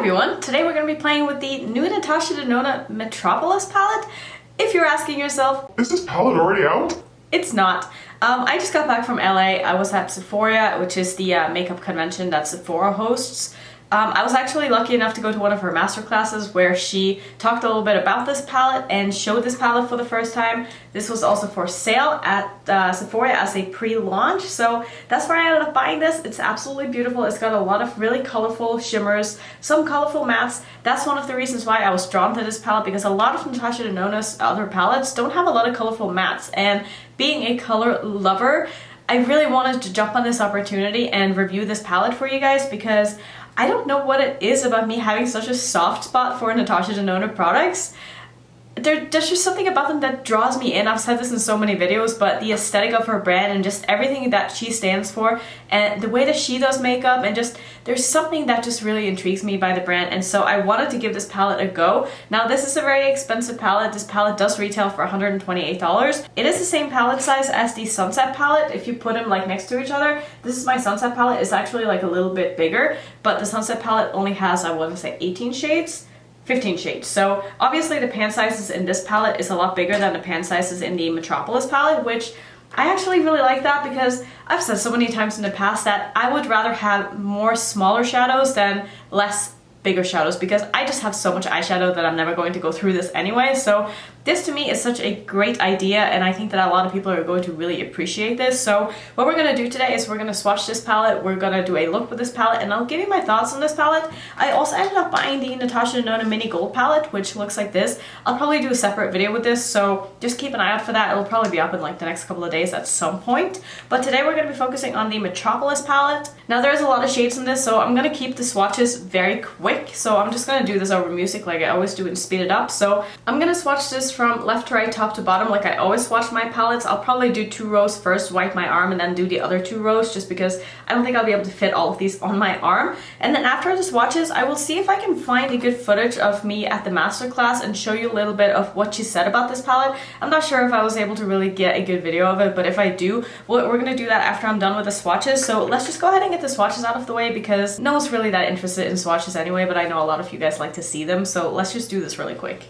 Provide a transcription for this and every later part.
everyone, today we're going to be playing with the new Natasha Denona Metropolis palette. If you're asking yourself, is this palette already out? It's not. I just got back from LA. I was at Sephoria, which is the makeup convention that Sephora hosts. I was actually lucky enough to go to one of her masterclasses where she talked a little bit about this palette and showed this palette for the first time. This was also for sale at Sephora as a pre-launch, so that's where I ended up buying this. It's absolutely beautiful. It's got a lot of really colorful shimmers, some colorful mattes. That's one of the reasons why I was drawn to this palette, because a lot of Natasha Denona's other palettes don't have a lot of colorful mattes, and being a color lover, I really wanted to jump on this opportunity and review this palette for you guys, because I don't know what it is about me having such a soft spot for Natasha Denona products. There's just something about them that draws me in. I've said this in so many videos, but the aesthetic of her brand and just everything that she stands for and the way that she does makeup, and just there's something that just really intrigues me by the brand, and so I wanted to give this palette a go. Now this is a very expensive palette. This palette does retail for $128. It is the same palette size as the Sunset palette. If you put them like next to each other, this is my Sunset palette. It's actually like a little bit bigger, but the Sunset palette only has, I want to say, 18 shades. 15 shades. So obviously the pan sizes in this palette is a lot bigger than the pan sizes in the Metropolis palette, which I actually really like that, because I've said so many times in the past that I would rather have more smaller shadows than less bigger shadows, because I just have so much eyeshadow that I'm never going to go through this anyway. So this to me is such a great idea, and I think that a lot of people are going to really appreciate this. So what we're going to do today is we're going to swatch this palette, we're going to do a look with this palette, and I'll give you my thoughts on this palette. I also ended up buying the Natasha Denona Mini Gold palette, which looks like this. I'll probably do a separate video with this, so just keep an eye out for that. It'll probably be up in like the next couple of days at some point. But today we're going to be focusing on the Metropolis palette. Now there's a lot of shades in this, so I'm going to keep the swatches very quick. So I'm just going to do this over music like I always do and speed it up. So I'm going to swatch this from left to right, top to bottom, like I always swatch my palettes. I'll probably do 2 rows first, wipe my arm, and then do the other 2 rows, just because I don't think I'll be able to fit all of these on my arm. And then after the swatches, I will see if I can find a good footage of me at the masterclass and show you a little bit of what she said about this palette. I'm not sure if I was able to really get a good video of it, but if I do, we're going to do that after I'm done with the swatches. So let's just go ahead and get the swatches out of the way, because no one's really that interested in swatches anyway, but I know a lot of you guys like to see them, so let's just do this really quick.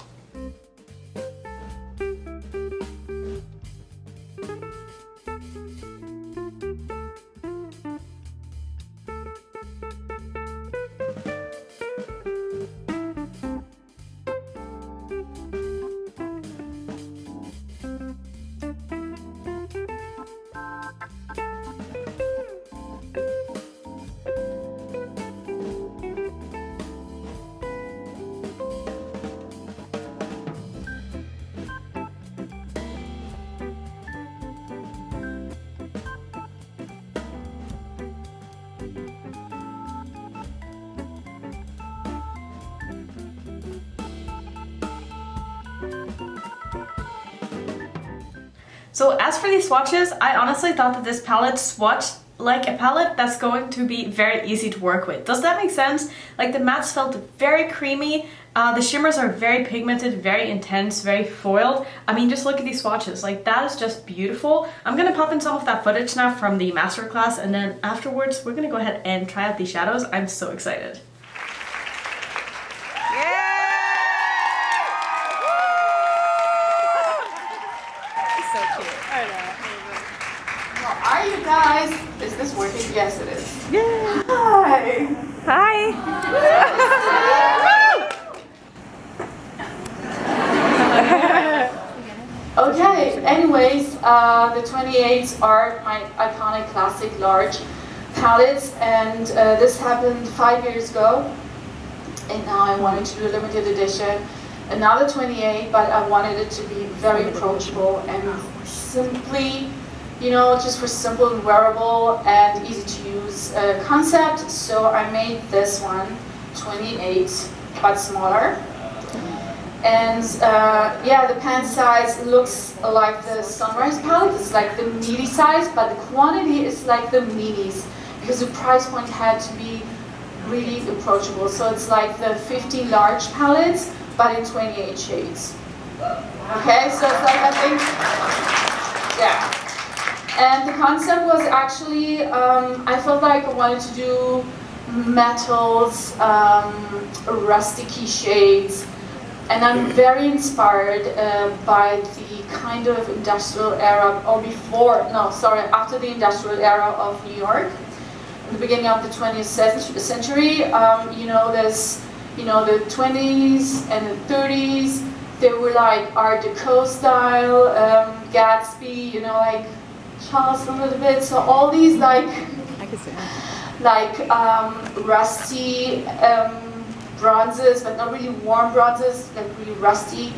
So as for these swatches, I honestly thought that this palette swatched like a palette that's going to be very easy to work with. Does that make sense? Like the mattes felt very creamy, the shimmers are very pigmented, very intense, very foiled. I mean, just look at these swatches, like that is just beautiful. I'm gonna pop in some of that footage now from the masterclass, and then afterwards we're gonna go ahead and try out these shadows. I'm so excited. Are you guys? Is this working? Yes, it is. Yeah. Hi. Hi. Okay. Anyways, the 28s are my iconic classic large palettes, and this happened 5 years ago, and now I wanted to do a limited edition, another 28, but I wanted it to be very approachable and simply, you know, just for simple and wearable and easy to use concept. So I made this one 28 but smaller. And yeah, the pan size looks like the Sunrise palette. It's like the meaty size, but the quantity is like the minis, because the price point had to be really approachable. So it's like the 15 large palettes, but in 28 shades. Okay, so it's like, I think, yeah. And the concept was actually, I felt like I wanted to do metals, rusticy shades, and I'm very inspired by the kind of industrial era, or after the industrial era of New York, in the beginning of the 20th century. There's, the 20s and the 30s, they were like Art Deco style, Gatsby, like Charles a little bit. So all these like rusty bronzes, but not really warm bronzes, like really rusty,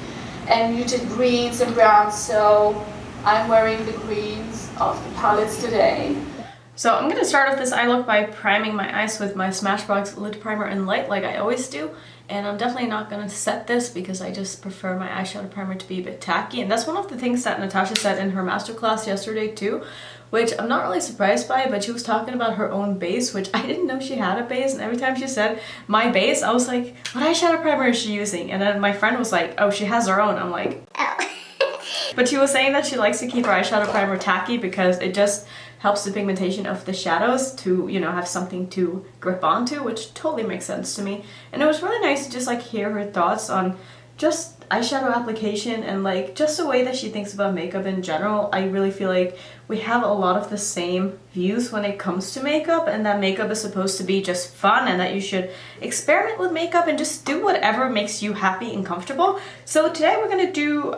and muted greens and browns. So I'm wearing the greens of the palettes today. So I'm going to start off this eye look by priming my eyes with my Smashbox Lid Primer in Light like I always do. And I'm definitely not going to set this because I just prefer my eyeshadow primer to be a bit tacky. And that's one of the things that Natasha said in her masterclass yesterday too, which I'm not really surprised by, but she was talking about her own base, which I didn't know she had a base. And every time she said my base, I was like, what eyeshadow primer is she using? And then my friend was like, oh, she has her own. I'm like, oh. But she was saying that she likes to keep her eyeshadow primer tacky because it just helps the pigmentation of the shadows to, have something to grip onto, which totally makes sense to me. And it was really nice to just like hear her thoughts on just eyeshadow application and like just the way that she thinks about makeup in general. I really feel like we have a lot of the same views when it comes to makeup, and that makeup is supposed to be just fun and that you should experiment with makeup and just do whatever makes you happy and comfortable. So today we're gonna do,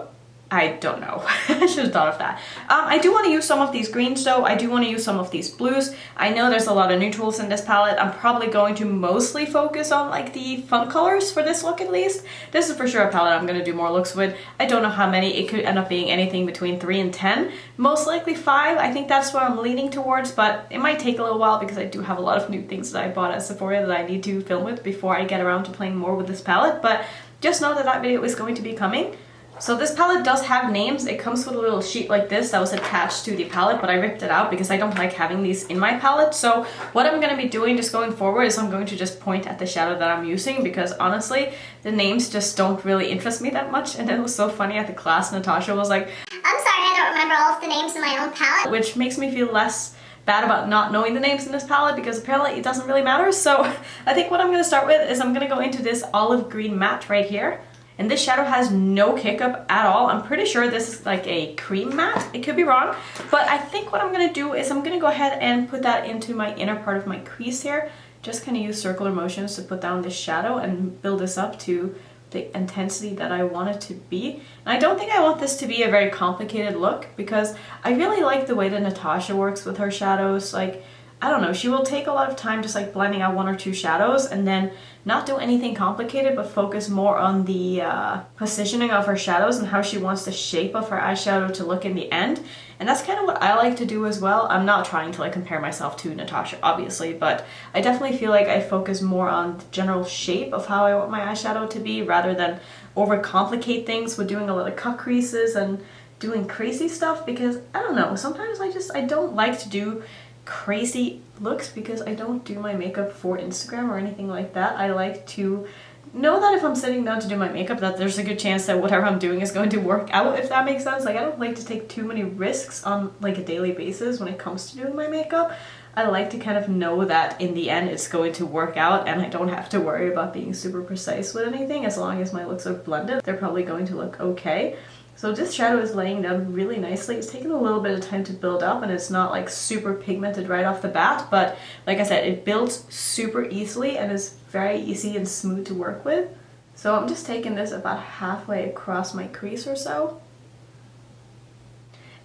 I don't know. I should have thought of that. I do want to use some of these greens though. I do want to use some of these blues. I know there's a lot of neutrals in this palette. I'm probably going to mostly focus on like the fun colors for this look at least. This is for sure a palette I'm going to do more looks with. I don't know how many. It could end up being anything between 3 and 10. Most likely 5. I think that's what I'm leaning towards, but it might take a little while because I do have a lot of new things that I bought at Sephora that I need to film with before I get around to playing more with this palette. But just know that that video is going to be coming. So this palette does have names. It comes with a little sheet like this that was attached to the palette, but I ripped it out because I don't like having these in my palette. So what I'm going to be doing just going forward is I'm going to just point at the shadow that I'm using, because honestly, the names just don't really interest me that much. And it was so funny at the class, Natasha was like, I'm sorry, I don't remember all of the names in my own palette. Which makes me feel less bad about not knowing the names in this palette because apparently it doesn't really matter. So I think what I'm going to start with is I'm going to go into this olive green matte right here. And this shadow has no kick up at all. I'm pretty sure this is like a cream matte. It could be wrong. But I think what I'm going to do is I'm going to go ahead and put that into my inner part of my crease here. Just kind of use circular motions to put down this shadow and build this up to the intensity that I want it to be. And I don't think I want this to be a very complicated look because I really like the way that Natasha works with her shadows. Like, I don't know, she will take a lot of time just like blending out 1 or 2 shadows and then not do anything complicated, but focus more on the positioning of her shadows and how she wants the shape of her eyeshadow to look in the end. And that's kind of what I like to do as well. I'm not trying to like compare myself to Natasha, obviously, but I definitely feel like I focus more on the general shape of how I want my eyeshadow to be rather than overcomplicate things with doing a lot of cut creases and doing crazy stuff, because I don't know, sometimes I don't like to do crazy looks because I don't do my makeup for Instagram or anything like that. I like to know that if I'm sitting down to do my makeup that there's a good chance that whatever I'm doing is going to work out, if that makes sense. Like, I don't like to take too many risks on like a daily basis when it comes to doing my makeup. I like to kind of know that in the end it's going to work out and I don't have to worry about being super precise with anything. As long as my looks are blended, they're probably going to look okay. So this shadow is laying down really nicely. It's taken a little bit of time to build up and it's not like super pigmented right off the bat, but like I said, it builds super easily and is very easy and smooth to work with. So I'm just taking this about halfway across my crease or so.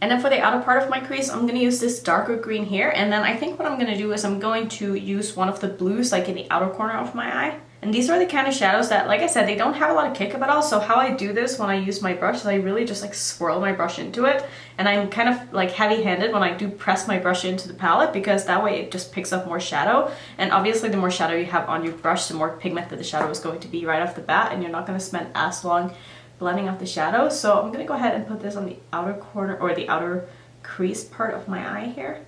And then for the outer part of my crease, I'm going to use this darker green here. And then I think what I'm going to do is I'm going to use one of the blues like in the outer corner of my eye. And these are the kind of shadows that, like I said, they don't have a lot of kick up at all. So how I do this when I use my brush is I really just like swirl my brush into it. And I'm kind of like heavy-handed when I do press my brush into the palette, because that way it just picks up more shadow. And obviously the more shadow you have on your brush, the more pigmented the shadow is going to be right off the bat, and you're not going to spend as long blending out the shadow. So I'm going to go ahead and put this on the outer corner or the outer crease part of my eye here.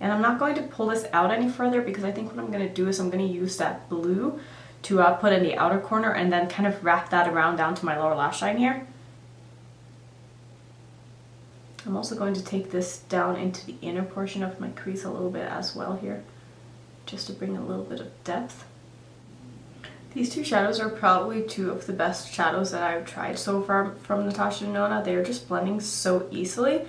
And I'm not going to pull this out any further because I think what I'm going to do is I'm going to use that blue to put in the outer corner and then kind of wrap that around down to my lower lash line here. I'm also going to take this down into the inner portion of my crease a little bit as well here, just to bring a little bit of depth. These two shadows are probably two of the best shadows that I've tried so far from Natasha Denona. They are just blending so easily.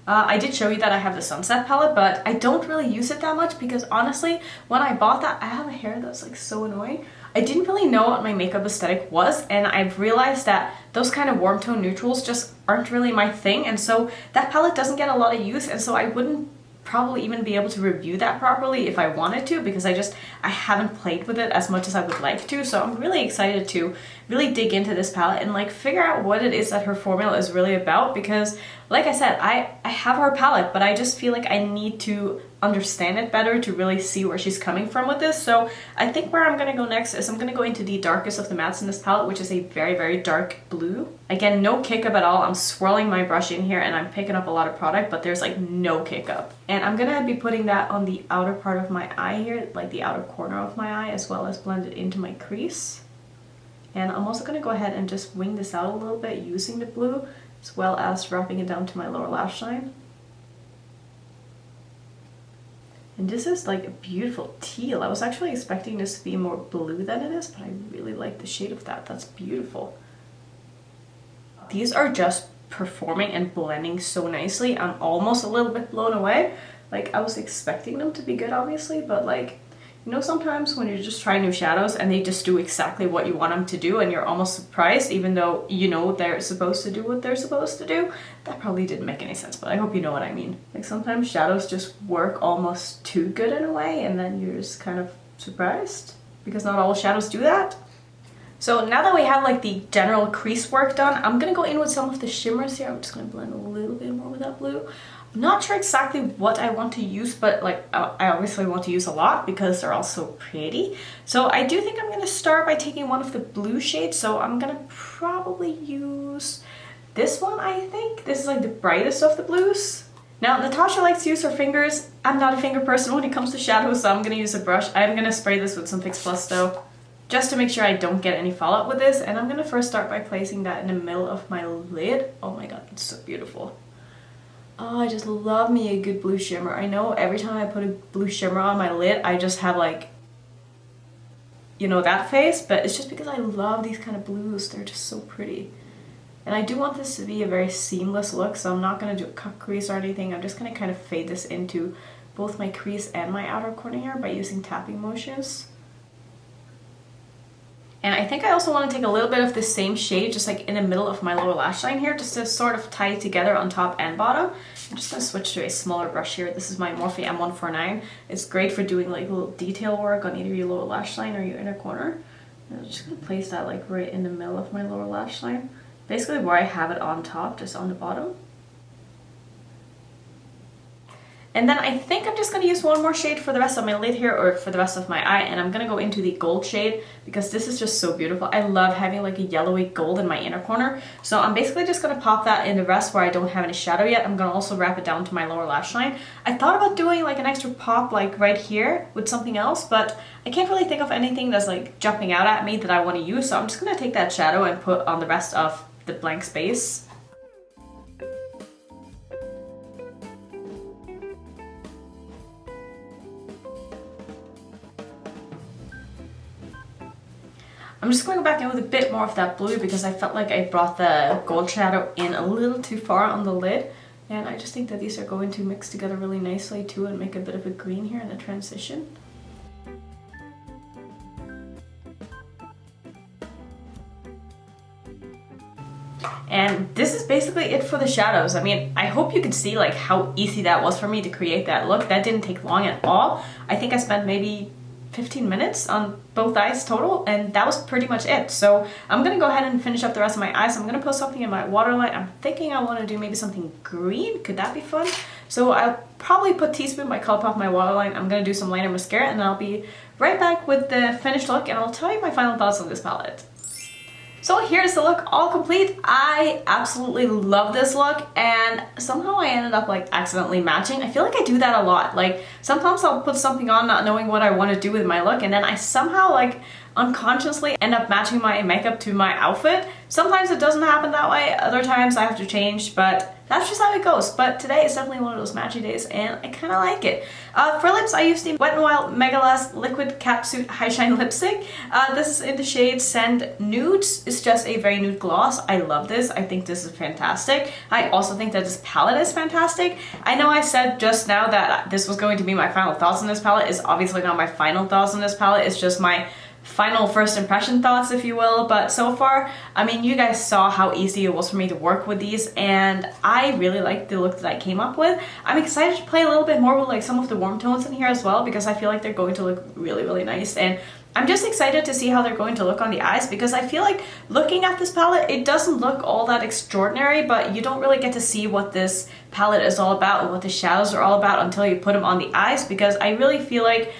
I did show you that I have the Sunset palette, but I don't really use it that much because honestly, when I bought that, I have a hair that's like so annoying. I didn't really know what my makeup aesthetic was, and I've realized that those kind of warm tone neutrals just aren't really my thing, and so that palette doesn't get a lot of use, and so I wouldn't probably even be able to review that properly if I wanted to, because I haven't played with it as much as I would like to. So I'm really excited to really dig into this palette and like figure out what it is that her formula is really about, because like I said, I have her palette, but I just feel like I need to understand it better to really see where she's coming from with this. So I think where I'm gonna go next is I'm gonna go into the darkest of the mattes in this palette, which is a very, very dark blue. Again, no kick up at all. I'm swirling my brush in here and I'm picking up a lot of product, but there's like no kick up. And I'm gonna be putting that on the outer part of my eye here, like the outer corner of my eye, as well as blend it into my crease. And I'm also gonna go ahead and just wing this out a little bit using the blue, as well as wrapping it down to my lower lash line. And this is like a beautiful teal. I was actually expecting this to be more blue than it is, but I really like the shade of that. That's beautiful. These are just performing and blending so nicely. I'm almost a little bit blown away. Like, I was expecting them to be good, obviously, but like, you know, sometimes when you're just trying new shadows and they just do exactly what you want them to do and you're almost surprised, even though you know they're supposed to do what they're supposed to do. That probably didn't make any sense, but I hope you know what I mean. Like, sometimes shadows just work almost too good in a way, and then you're just kind of surprised, because not all shadows do that. So now that we have like the general crease work done, I'm gonna go in with some of the shimmers here. I'm just gonna blend a little bit more with that blue. I'm not sure exactly what I want to use, but like I obviously want to use a lot because they're all so pretty. So I do think I'm gonna start by taking one of the blue shades. So I'm gonna probably use this one, I think. This is like the brightest of the blues. Now, Natasha likes to use her fingers. I'm not a finger person when it comes to shadows, so I'm gonna use a brush. I'm gonna spray this with some Fix Plus though, just to make sure I don't get any fallout with this. And I'm gonna first start by placing that in the middle of my lid. Oh my god, it's so beautiful. Oh, I just love me a good blue shimmer. I know every time I put a blue shimmer on my lid, I just have like, you know, that face, but it's just because I love these kind of blues. They're just so pretty. And I do want this to be a very seamless look, so I'm not going to do a cut crease or anything. I'm just going to kind of fade this into both my crease and my outer corner here by using tapping motions. And I think I also want to take a little bit of the same shade, just like in the middle of my lower lash line here, just to sort of tie it together on top and bottom. I'm just going to switch to a smaller brush here. This is my Morphe M149. It's great for doing like little detail work on either your lower lash line or your inner corner. And I'm just going to place that like right in the middle of my lower lash line. Basically where I have it on top, just on the bottom. And then I think I'm just going to use one more shade for the rest of my lid here, or for the rest of my eye, and I'm going to go into the gold shade because this is just so beautiful. I love having like a yellowy gold in my inner corner. So I'm basically just going to pop that in the rest where I don't have any shadow yet. I'm going to also wrap it down to my lower lash line. I thought about doing like an extra pop like right here with something else, but I can't really think of anything that's like jumping out at me that I want to use. So I'm just going to take that shadow and put on the rest of the blank space. I'm just going to go back in with a bit more of that blue because I felt like I brought the gold shadow in a little too far on the lid. And I just think that these are going to mix together really nicely too and make a bit of a green here in the transition. And this is basically it for the shadows. I mean, I hope you can see like how easy that was for me to create that look. That didn't take long at all. I think I spent maybe 15 minutes on both eyes total, and that was pretty much it. So I'm gonna go ahead and finish up the rest of my eyes. I'm gonna put something in my waterline. I'm thinking I want to do maybe something green. Could that be fun? So I'll probably put Teaspoon by Colourpop in my waterline. I'm gonna do some liner mascara, and I'll be right back with the finished look, and I'll tell you my final thoughts on this palette. So here's the look all complete. I absolutely love this look, and somehow I ended up like accidentally matching. I feel like I do that a lot. Like sometimes I'll put something on not knowing what I want to do with my look, and then I somehow like unconsciously end up matching my makeup to my outfit. Sometimes it doesn't happen that way, other times I have to change, but that's just how it goes. But today is definitely one of those matchy days and I kind of like it. For lips, I used the Wet n Wild Mega Last Liquid Catsuit High Shine Lipstick. This is in the shade Send Nudes. It's just a very nude gloss. I love this. I think this is fantastic. I also think that this palette is fantastic. I know I said just now that this was going to be my final thoughts on this palette. It's obviously not my final thoughts on this palette. It's just my final first impression thoughts, if you will. But so far, I mean, you guys saw how easy it was for me to work with these, and I really like the look that I came up with. I'm excited to play a little bit more with like some of the warm tones in here as well, because I feel like they're going to look really, really nice. And I'm just excited to see how they're going to look on the eyes, because I feel like looking at this palette, it doesn't look all that extraordinary, but you don't really get to see what this palette is all about and what the shadows are all about until you put them on the eyes, because I really feel like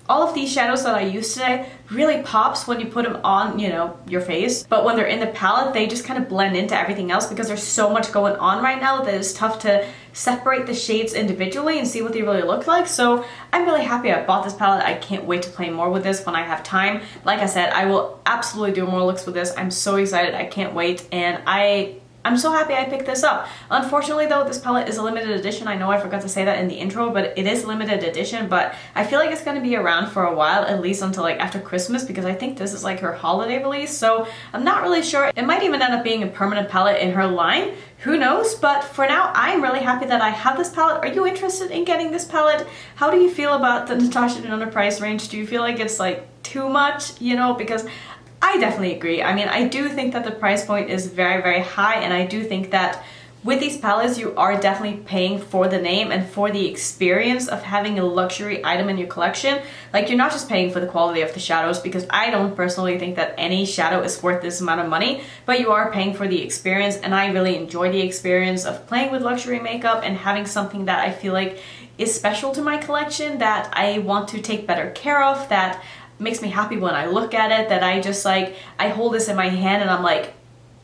all of these shadows that I used today really pops when you put them on, you know, your face. But when they're in the palette, they just kind of blend into everything else because there's so much going on right now that it's tough to separate the shades individually and see what they really look like. So I'm really happy I bought this palette. I can't wait to play more with this when I have time. Like I said, I will absolutely do more looks with this. I'm so excited. I can't wait. And I'm so happy I picked this up. Unfortunately though, this palette is a limited edition. I know I forgot to say that in the intro, but it is limited edition, but I feel like it's going to be around for a while, at least until like after Christmas, because I think this is like her holiday release, so I'm not really sure. It might even end up being a permanent palette in her line. Who knows? But for now, I'm really happy that I have this palette. Are you interested in getting this palette? How do you feel about the Natasha Denona price range? Do you feel like it's like too much, you know, because I definitely agree. I mean, I do think that the price point is very, very high, and I do think that with these palettes, you are definitely paying for the name and for the experience of having a luxury item in your collection. Like, you're not just paying for the quality of the shadows, because I don't personally think that any shadow is worth this amount of money, but you are paying for the experience, and I really enjoy the experience of playing with luxury makeup and having something that I feel like is special to my collection, that I want to take better care of, that makes me happy when I look at it, that I just like, I hold this in my hand and I'm like,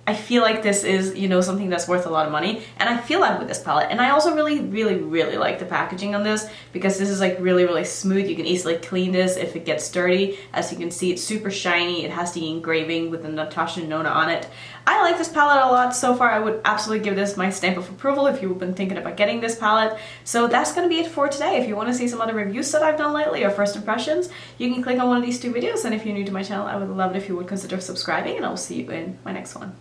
I feel like this is, you know, something that's worth a lot of money, and I feel that with this palette. And I also really, really, really like the packaging on this, because this is like really, really smooth. You can easily clean this if it gets dirty. As you can see, it's super shiny. It has the engraving with the Natasha Denona on it. I like this palette a lot so far. I would absolutely give this my stamp of approval if you've been thinking about getting this palette. So that's going to be it for today. If you want to see some other reviews that I've done lately or first impressions, you can click on one of these two videos. And if you're new to my channel, I would love it if you would consider subscribing, and I'll see you in my next one.